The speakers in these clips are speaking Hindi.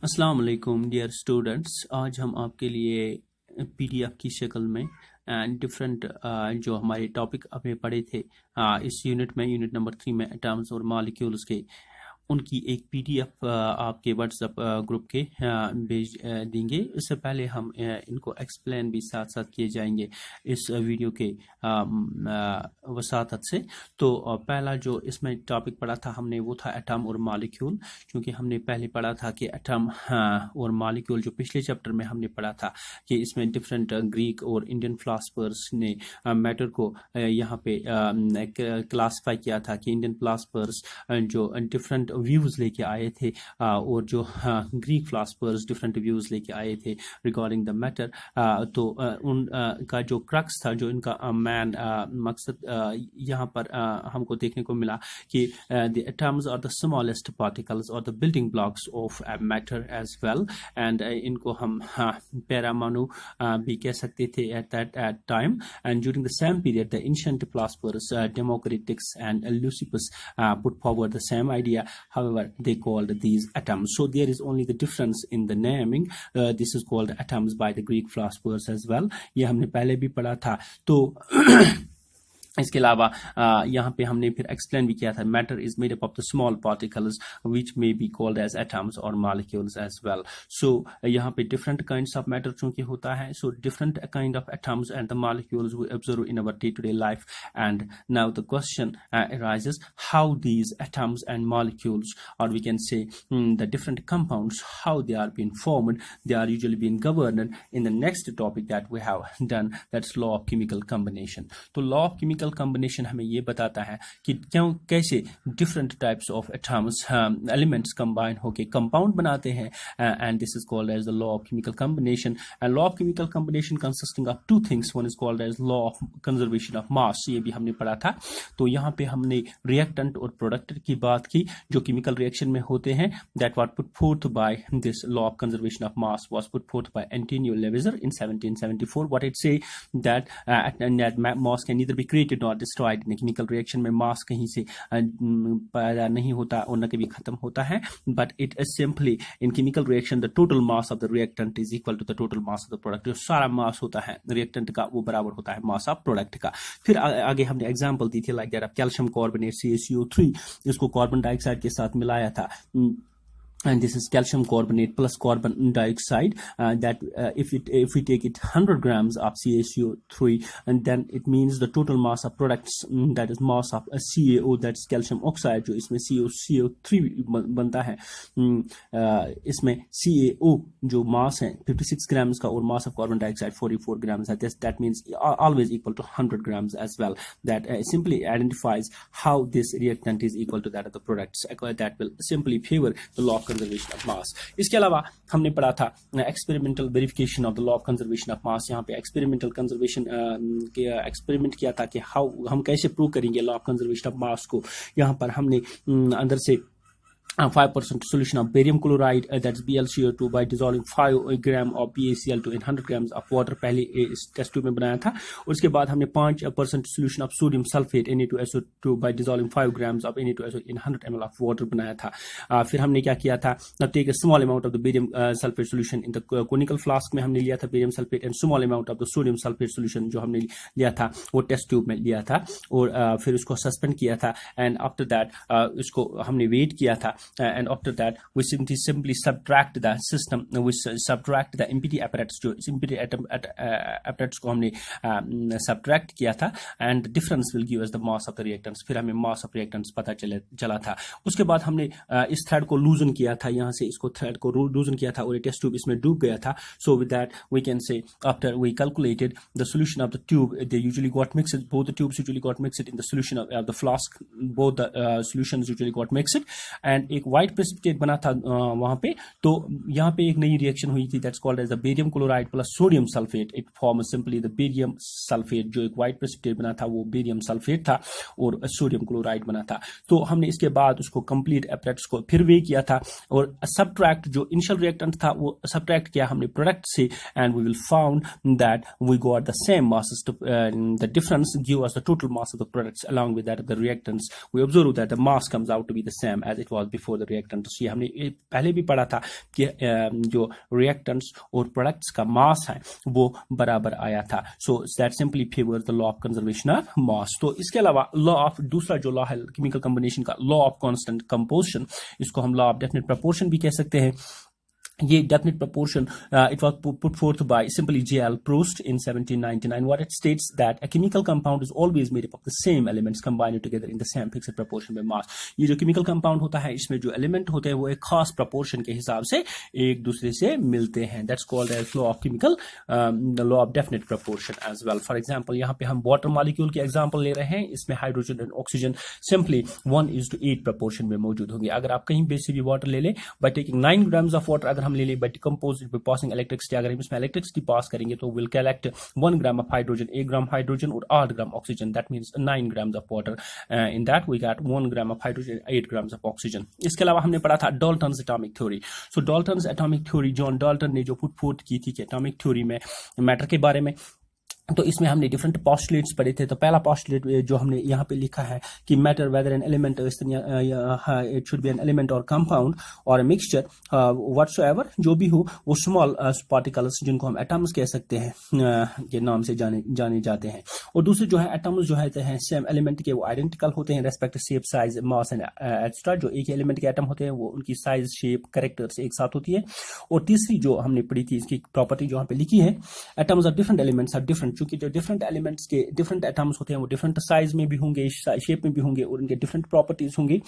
अस्सलाम वालेकुम डियर स्टूडेंट्स। आज हम आपके लिए पीडीएफ की शक्ल में डिफरेंट जो हमारे टॉपिक अभी पढ़े थे इस यूनिट में, यूनिट नंबर 3 में एटम्स और मॉलिक्यूल्स के, उनकी एक पीडीएफ आपके व्हाट्सएप ग्रुप के भेज देंगे। इससे पहले हम इनको एक्सप्लेन भी साथ साथ किए जाएंगे इस वीडियो के वसातत से। तो पहला जो इसमें टॉपिक पढ़ा था हमने वो था एटम और मॉलिक्यूल, क्योंकि हमने पहले पढ़ा था कि एटम और मॉलिक्यूल जो पिछले चैप्टर में हमने पढ़ा था कि इसमें डिफरेंट ग्रीक और इंडियन फिलोसफर्स ने मैटर को यहाँ पे क्लासीफाई किया था कि इंडियन फिलोसफर्स जो डिफरेंट व्यूज लेके आए थे और जो ग्रीक फिलोसफर्स डिफरेंट व्यूज लेके आए थे रिगार्डिंग द मैटर। तो उनका जो क्रक्स था, जो इनका मैन मकसद यहाँ पर हमको देखने को मिला कि the atoms are the smallest particles और the building blocks of matter as well, and इनको हम पैरामाणु भी कह सकते थे at that time. And during the same period the ancient philosophers Democritus and Leucippus put forward the same idea. However, they called these atoms. So there is only the difference in the naming. This is called atoms by the Greek philosophers as well. ये हमने पहले भी पढ़ा था। तो इसके अलावा यहाँ पे हमने फिर एक्सप्लेन भी किया था matter is made up of the small particles which may be called as atoms और मॉलिक्यूल्स एज वेल। सो यहाँ पे डिफरेंट काइंड्स ऑफ मैटर चूंकि होता है, so different kind of atoms and the molecules we observe in our day to day life. And now the question arises how these atoms and molecules, or we can say the different compounds, how they are being formed. They are usually being governed in the next topic that we have done, that's law of chemical combination. तो law of chemical combination हमें ये बताता है कि क्यों कैसे different types of atoms elements combine होके compound बनाते हैं, and this is called as the law of chemical combination. And law of chemical combination consisting of two things. One is called as law of conservation of mass, ये भी हमने पढ़ा था। तो यहाँ पे हमने reactant और product की बात की जो chemical reaction में होते हैं, that was put forth by this law of conservation of mass was put forth by Antonio Lavoisier in 1774. What it say that that mass can neither be created nor destroyed. In chemical reaction में mass कहीं से पैदा नहीं होता और न कभी खत्म होता है, but it is simply in chemical reaction the total mass of the reactant is equal to the total mass of the product. जो सारा mass होता है reactant का वो बराबर होता है mass of product का। फिर आगे हमने एग्जांपल दी थी like that of calcium carbonate CaCO3, इसको कार्बन डाइऑक्साइड के साथ मिलाया था, and this is calcium carbonate plus carbon dioxide, that if we take it 100 grams of CaCO3, and then it means the total mass of products, that is mass of CaO, that's calcium oxide, जो इसमें CO3 बनता है, इसमें CaO जो mass है 56 grams का और mass of carbon dioxide 44 grams है, that means always equal to 100 grams as well. That simply identifies how this reactant is equal to that of the products. That will simply favor the law of conservation of mass. इसके अलावा हमने पढ़ा था experimental verification of the law of conservation of mass. यहाँ पे एक्सपेरिमेंटल कंजर्वेशन के एक्सपेरिमेंट किया था कि हाउ हम कैसे प्रूव करेंगे law of conservation of mass को। यहाँ पर हमने अंदर से 5% solution of barium chloride, that's BlCO2, by dissolving 5 gram of BaCl2 in 100 grams of water पहले इस टेस्ट ट्यूब में बनाया था। उसके बाद हमने 5% solution of sodium sulfate Na2SO2 by dissolving 5 grams of Na2SO in 100 ml of water बनाया था। फिर हमने क्या किया था, take a small amount of the barium sulfate solution in the conical flask में हमने लिया था barium sulfate, and small amount of the sodium sulfate solution जो हमने लिया था वो टेस्ट ट्यूब में लिया था, और फिर उसको सस्पेंड किया था, and after that उसको हमने वेट किया था, and after that we simply subtract the system, we subtract the empty apparatus, जो empty apparatus को हमने subtract किया था, and difference will give us the mass of the reactants. फिर हमें mass of reactants पता चला था। उसके बाद हमने इस थ्रेड को लूजन किया था, यहाँ से इसको थ्रेड को लूजन किया था और टेस्ट ट्यूब इसमें डूब गया था। So with that we can say after we calculated the solution of the tube, they usually got mixed, both the tubes usually got mixed in the solution of the flask, both the solutions usually got mixed, and एक white precipitate बना था वहां पे। तो यहाँ पे एक नई रिएक्शन हुई थी, that's called as the barium chloride plus sodium sulfate. It forms simply the barium sulfate, जो एक white precipitate बना था वो barium sulfate था और sodium chloride बना था। तो हमने इसके बाद उसको complete apparatus को फिर वे किया था और subtract जो initial reactant था वो subtract किया हमने product से, and we will found that we got the same masses to, the difference give us the total mass of the products along with that of the reactants. We observe that the mass comes out to be the same as it was before. Before the reactants. ये हमने पहले भी पढ़ा था कि जो रिएक्टेंट्स और प्रोडक्ट्स का मास है वो बराबर आया था। So that simply favour the law of conservation of mass. तो इसके अलावा लॉ ऑफ दूसरा जो लॉ है केमिकल कॉम्बिनेशन का, लॉ ऑफ कांस्टेंट कंपोजिशन, इसको हम लॉ ऑफ डेफिनेट प्रपोर्शन भी कह सकते हैं। ये definite proportion, it was put forth by simply J.L. Proust in 1799. What it states that a chemical compound is always made up of the same elements combined together in the same fixed proportion by mass. ये जो chemical compound होता है इसमें जो element होते हैं वो एक खास proportion के हिसाब से एक दूसरे से मिलते हैं। That's called as law of chemical, the law of definite proportion as well. For example, यहाँ पे हम water molecule के example ले रहे हैं, इसमें hydrogen and oxygen simply 1:8 proportion में मौजूद होंगे। अगर आप कहीं पे से भी water ले लें, by taking 9 grams of water, अगर हम ले लें by decompose it by passing electricity, अगर हम इसमें electricity पास करेंगे तो will collect 1 gram of hydrogen, 1 gram hydrogen और 8 gram oxygen. That means 9 grams of water. In that we got 1 gram of hydrogen, 8 grams of oxygen. इसके अलावा हमने पढ़ा था Dalton's atomic theory. So Dalton's atomic theory, John Dalton ने जो put forth की थी कि atomic theory में मैटर के बारे में, तो इसमें हमने डिफरेंट पोस्टुलेट्स पढ़े थे। तो पहला पोस्टुलेट जो हमने यहाँ पे लिखा है कि matter whether an element it should be N element और कंपाउंड और मिक्सचर व्हाटसोएवर, जो भी हो वो स्मॉल पार्टिकल्स जिनको हम एटम्स कह सकते हैं के नाम से जाने जाते हैं। और दूसरे जो है एटम्स जो है सेम एलिमेंट के वो आइडेंटिकल होते हैं respect shape, size, mass and extra. जो एक एलिमेंट के एटम होते हैं वो उनकी साइज, शेप, कैरेक्टर्स एक साथ होती है। और तीसरी जो हमने पढ़ी थी इसकी प्रॉपर्टी जो यहाँ पे लिखी है, atoms are different, elements are different. क्योंकि जो डिफरेंट एलिमेंट्स के डिफरेंट एटम्स होते हैं वो डिफरेंट साइज में भी होंगे, शेप में भी होंगे और उनके डिफरेंट प्रॉपर्टीज होंगी।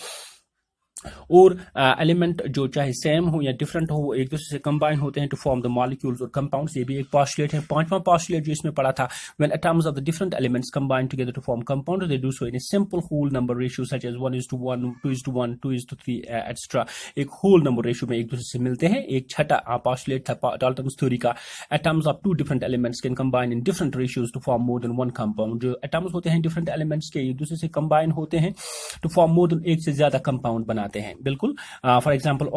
और एलिमेंट जो चाहे सेम हो या डिफरेंट हो वो एक दूसरे से कंबाइन होते हैं टू फॉर्म द मॉलिक्यूल्स और कंपाउंड्स। ये भी एक पोस्टुलेट है। पांचवा पोस्टुलेट जो इसमें पढ़ा था, when atoms of the different elements combine together to form compound they do so in a simple whole number ratio such as 1:1, 2:1, 2:3 extra. एक होल नंबर रेशियो में एक दूसरे से मिलते हैं। एक छठा पोस्टुलेट था डाल्टन्स थ्योरी का, atoms of 2 different elements can combine in different ratios to form more than 1 compound. जो एटम्स होते हैं डिफरेंट एलिमेंट्स के एक दूसरे से कंबाइन होते हैं टू फॉर्म मोर देन एक से ज्यादा कंपाउंड बनाते हैं। बिल्कुल, for example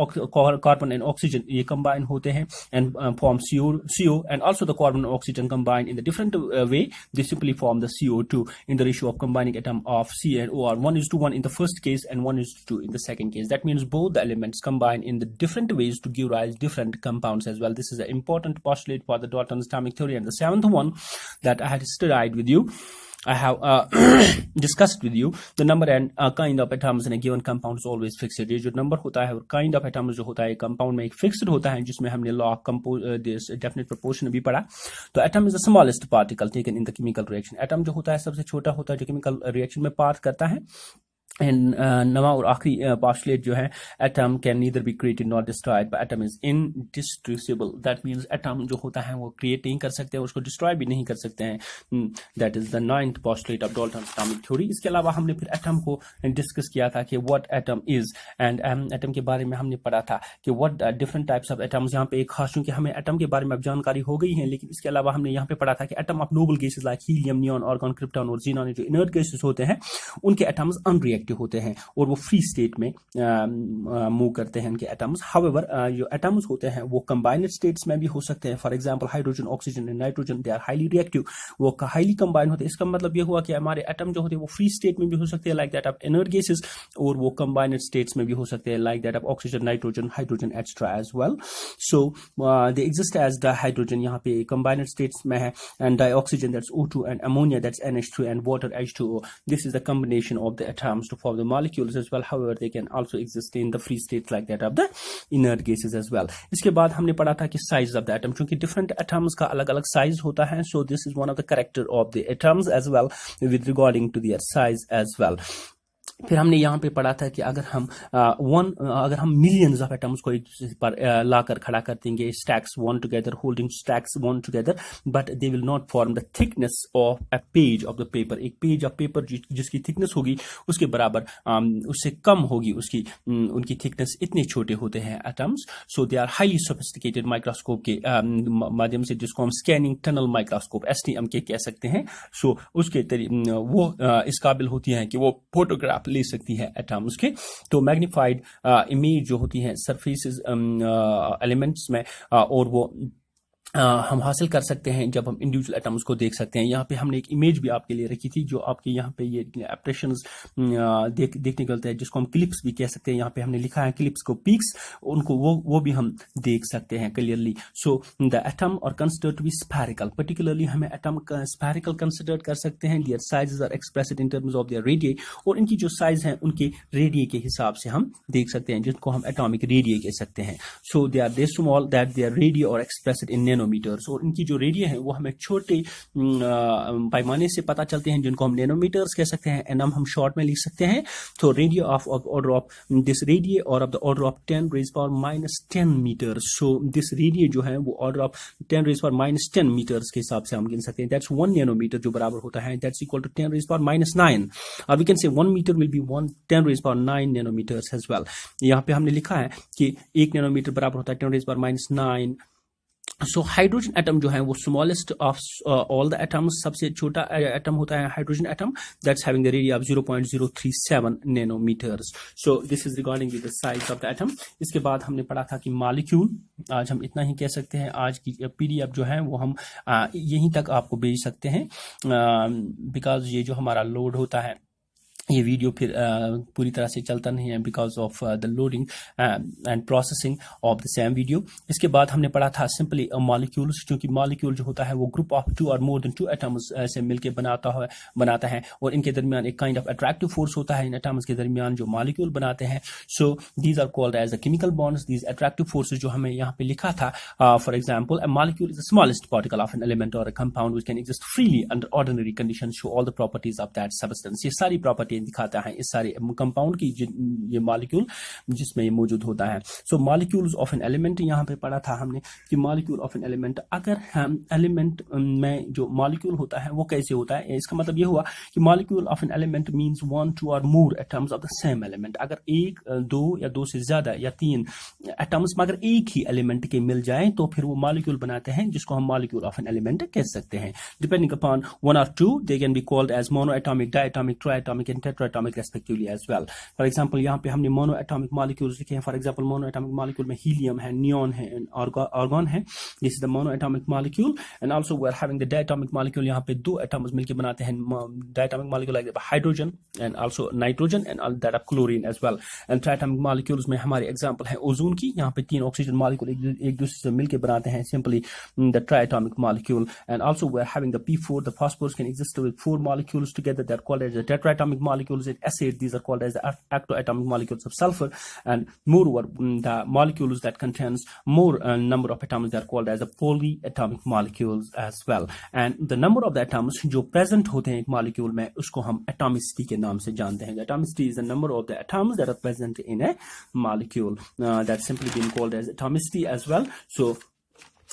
carbon and oxygen ये कंबाइन होते हैं and form CO and also the carbon and oxygen combine in the different way, they simply form the CO2 in the ratio of combining atom of C and O are 1:1 in the first case and 1:2 in the second case. That means both the elements combine in the different ways to give rise different compounds as well. This is an important postulate for the Dalton's atomic theory. And the seventh one that I had studied with you, I have discussed with you, the number and kind of atoms in a given compound is always fixed. ये जो number होता है और kind of atoms जो होता है compound में एक fixed होता है, जिसमें हमने law of this definite proportion भी पढ़ा। तो atom is the smallest particle taken in the chemical reaction. atom जो होता है सबसे छोटा होता है जो chemical reaction में पार्ट करता है। एंड नवा और आखिरी पोस्टुलेट जो है, atom can neither be created not destroyed but atom is indistributable. That means atom जो होता है वो क्रिएट नहीं कर सकते, उसको डिस्ट्रॉय भी नहीं कर सकते हैं। That is the 9th postulate of Dalton's atomic theory. इसके अलावा हमने फिर एटम को डिस्कस किया था कि what atom is, and atom के बारे में हमने पढ़ा था कि what different types of atoms. यहाँ पे एक खास, चूंकि हमें एटम के बारे में अब जानकारी हो गई है, लेकिन इसके अलावा हमने यहाँ पे पढ़ा था कि atom of noble gases like helium, neon, argon, krypton और ज़ीनॉन जो इनर्ट गैसेस होते हैं उनके एटम्स अनरिएक्टिव होते हैं और वो फ्री स्टेट में मूव करते हैं उनके एटम्स। हाउएवर जो एटम्स होते हैं वो कंबाइंड स्टेट्स में भी हो सकते हैं। For example hydrogen, oxygen and nitrogen they are highly reactive, वो हाईली कंबाइन होते हैं। इसका मतलब ये हुआ कि हमारे एटम जो होते हैं वो फ्री स्टेट में भी हो सकते हैं like that of inert gases, और वो कंबाइंड स्टेट्स में भी हो सकते हैं like that of oxygen, nitrogen, hydrogen extra as well. So they exist as dihydrogen यहाँ पे कंबाइंड स्टेट्स में है, and dioxygen that's O2 and ammonia that's NH2 and water H2O। This is the combination of the atoms to form the molecules as well. However, they can also exist in the free states like that of the inert gases as well. इसके बाद हमने पढ़ा था कि size of the atom, क्योंकि different atoms का अलग अलग size होता है, so this is one of the character of the atoms as well with regarding to their size as well. फिर हमने यहाँ पे पढ़ा था कि अगर हम मिलियंस ऑफ एटम्स को एक दूसरे पर लाकर खड़ा कर देंगे, stacks one together, holding stacks one together, but they will not form the thickness of a page of the paper. एक पेज ऑफ पेपर जिसकी थिकनेस होगी उसके बराबर, उससे कम होगी उसकी, उनकी थिकनेस, इतने छोटे होते हैं atoms. So they are highly sophisticated microscope के माध्यम से, जिसको हम स्कैनिंग टनल माइक्रोस्कोप STM के कह सकते हैं। सो उसके वो इस काबिल होती हैं कि वो फोटोग्राफ ले सकती है एटम्स के। तो मैग्नीफाइड इमेज जो होती है सरफेसेस एलिमेंट्स में, और वो हम हासिल कर सकते हैं जब हम इंडिविजुअल एटम्स को देख सकते हैं। यहाँ पे हमने एक इमेज भी आपके लिए रखी थी जो आपके यहाँ पे ये एप्रेशंस देखने को मिलते हैं, जिसको हम क्लिप्स भी कह सकते हैं। यहाँ पे हमने लिखा है क्लिप्स को पीक्स, उनको वो भी हम देख सकते हैं clearly. So the atom are consider to be spherical, particularly हमें एटम स्फेरिकल कंसिडर कर सकते हैं। Their sizes are expressed in terms of their radii, और इनकी जो साइज है उनके रेडियई के हिसाब से हम देख सकते हैं, जिनको हम एटॉमिक रेडियई कह सकते हैं। So they are they small that their radii are expressed in nanometers, और इनकी जो रेडियई है वो हमें छोटे पैमाने से पता चलते हैं, जिनको हम नैनोमीटर्स कह सकते हैं। एनम हम शॉर्ट में लिख सकते हैं। तो radii of order of this radii are of the order of 10 raised power -10 meters. So this radii जो है वो order of 10 raised power -10 meters के हिसाब से हम गिन सकते हैं। दैट्स 1 नैनोमीटर जो बराबर होता है, that's equal to 10 raised power -9। We can say 1 metre will be 10 raised power 9 nanometres as well. यहाँ पे हमने लिखा है कि 1 नैनोमीटर बराबर होता है 10 raised power -9। So hydrogen atom जो है वो smallest of all the atoms, सबसे छोटा एटम होता है hydrogen atom, that's having the radius of 0.037 nanometres. So this is regarding the size of the atom. इसके बाद हमने पढ़ा था कि मॉलिक्यूल, आज हम इतना ही कह सकते हैं। आज की पीडीएफ जो है वो हम यहीं तक आपको भेज सकते हैं, बिकॉज ये जो हमारा लोड होता है ये वीडियो फिर पूरी तरह से चलता नहीं है because of the loading and processing of the same video. इसके बाद हमने पढ़ा था सिंपली मॉलिक्यूल्स, क्योंकि मॉलिक्यूल जो होता है वो ग्रुप ऑफ 2 और मोर देन 2 एटम्स से मिलकर बनाता है, और इनके दरमियान एक काइंड ऑफ अट्रैक्टिव फोर्स होता है इन एटम्स के दरमियान जो मॉलिक्यूल बनाते हैं। So these are called as the chemical bonds. These attractive forces जो हमें यहाँ पे लिखा था, for example a molecule is the smallest particle of an element or a compound which can exist freely under ordinary conditions, show all the properties of that substance. ये सारी प्रॉपर्टी दिखाता है इस सारे कंपाउंड की, ये मॉलिक्यूल जिसमें ये मौजूद होता है। सो मॉलिक्यूल्स ऑफ एन एलिमेंट, यहाँ पे पढ़ा था हमने कि मॉलिक्यूल ऑफ एन एलिमेंट, अगर हम एलिमेंट में जो मॉलिक्यूल होता है वो कैसे होता है, इसका मतलब ये हुआ कि molecule of an element means 1, 2 और मोर atoms of the same element. अगर 1, 2 या 2 से ज्यादा या 3 एटम्स मगर एक ही एलिमेंट के मिल जाए तो फिर वो मॉलिक्यूल बनाते हैं, जिसको हम मॉलिक्यूल ऑफ एन एलिमेंट कह सकते हैं। Depending upon 1 or 2 they can be called as monoatomic, diatomic, triatomic and tetraatomic respectively as well. For example यहाँ पे हमने मोनो एटॉमिक मॉलिक्यूल्स लिखे हैं। For example mono atomic molecule में हीलियम है, नियॉन है, आर्गन है। This is the mono atomic molecule. And also we are having the diatomic molecule. यहाँ पे 2 एटम्स मिलकर बनाते हैं diatomic molecule, like hydrogen and also nitrogen and that of chlorine as well. And triatomic molecules में हमारे एग्जांपल है ओजोन की। यहाँ पे 3 ऑक्सीजन मॉलिक्यूल एक दूसरे से मिलकर बनाते हैं simply the triatomic molecule. And also we are having the P4, the phosphorus can exist with 4 molecules together, they are called as the tetraatomic molecules. In acid, these are called as the octatomic molecules of sulfur. And moreover, the molecules that contains more number of atoms, they are called as the polyatomic molecules as well. And the number of the atoms जो present होते हैं एक molecule में, उसको हम atomicity के नाम से जानते हैं। The atomicity is the number of the atoms that are present in a molecule. That's simply been called as atomicity as well. So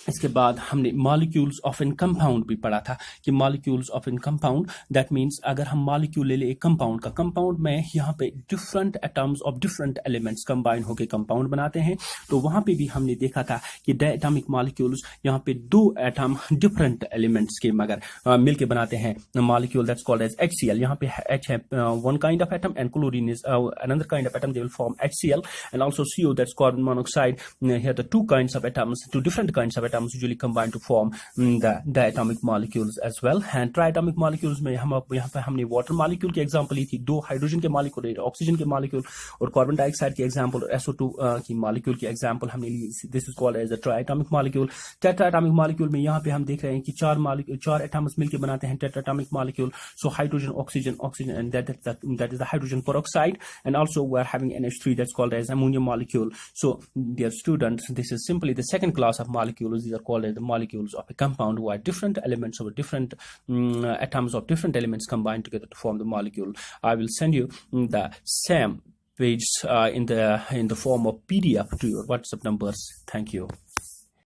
इसके बाद हमने मॉलिक्यूल्स ऑफ एन कंपाउंड भी पढ़ा था कि molecules of an compound, that means अगर हम मॉलिक्यूल ले ले एक कंपाउंड का, कंपाउंड में यहाँ पे different atoms of different elements combine होकर कंपाउंड बनाते हैं। तो वहां पे भी हमने देखा था कि डायटॉमिक मॉलिक्यूल्स, यहाँ पे 2 एटम डिफरेंट एलिमेंट्स के मगर मिलके बनाते हैं molecule, that's called as HCl। यहाँ पे H है one kind of atom and chlorine is another kind of atom, they will form HCl। and also CO, that's carbon monoxide। Here the 2 kinds of atoms, 2 different kinds of atoms usually combine to form the diatomic molecules as well। and triatomic molecules में हम यहाँ पे हमने वाटर मॉलिक्यूल की एग्जांपल ली थी, 2 हाइड्रोजन के मॉलिक्यूल, ऑक्सीजन के मॉलिक्यूल और कार्बन डाइऑक्साइड की एग्जांपल, और SO2 की मॉलिक्यूल की एग्जांपल हमने ली। This is called as the triatomic molecule. Tetraatomic molecule में यहाँ पे हम देख रहे हैं कि 4 एटम्स मिलकर बनाते हैं tetraatomic molecule. So hydrogen, oxygen and that is the hydrogen peroxide. And also we are having NH3, that's called as ammonium molecule। So dear students, this is simply the second class of molecules. These are called as the molecules of a compound, who are different elements or different atoms of different elements combined together to form the molecule. I will send you the same page in the form of PDF to your WhatsApp numbers. Thank you.